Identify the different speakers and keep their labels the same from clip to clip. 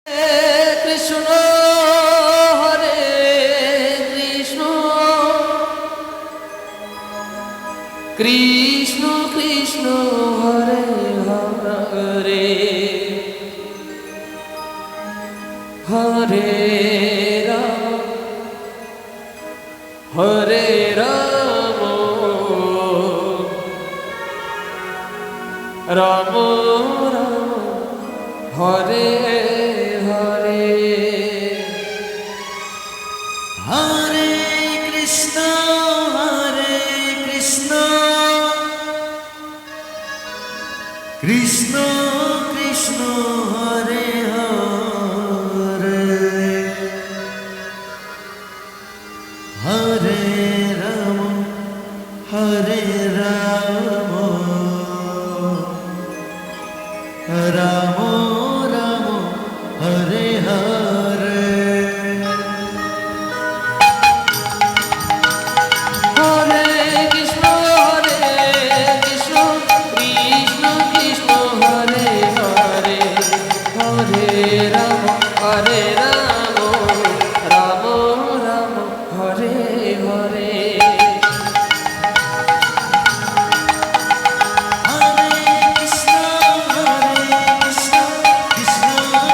Speaker 1: Krishna Hare Krishna Krishna Krishna Hare Hare Hare Ram Hare Ram Ram Ram Hare Hare
Speaker 2: Hare Krishna Krishna Krishna Hare Hare Hare Ram Ram Ram Hare Hare
Speaker 1: Hare Krishna Krishna Krishna Hare Hare Hare Ram Ram Ram Hare Hare Hare Krishna Krishna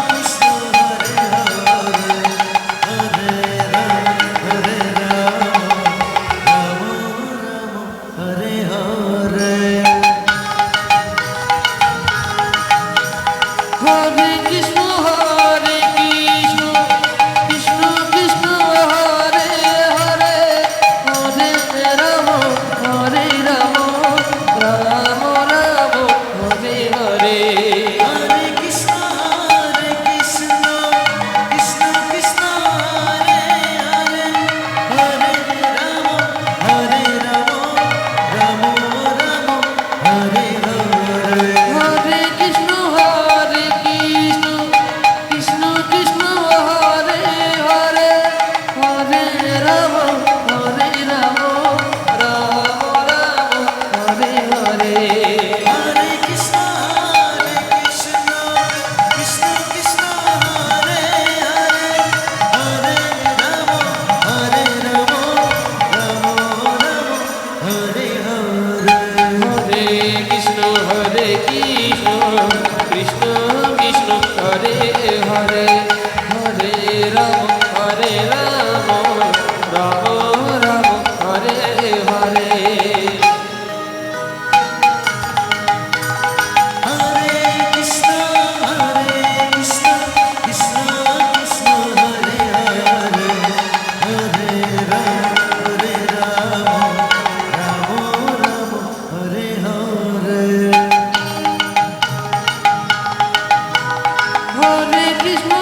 Speaker 1: Krishna Hare Hare Hare Ram Ram Ram Ram Hare Hare
Speaker 2: Hare Krishna Krishna Krishna Hare Hare Hare Ram Ram Hare Hare
Speaker 1: Hare Krishna Krishna Krishna Hare Hare Hare Ram Ram Ram Hare Hare
Speaker 2: Hare Krishna Krishna Krishna Hare Hare Hare Ram Ram Hare Hare
Speaker 1: Hare Krishna Krishna Krishna Hare Hare Hare Ram Ram Ram Hare Hare
Speaker 2: Hare Krishna Krishna Krishna Hare Hare Hare Ram Ram Hare Hare
Speaker 1: Hare Krishna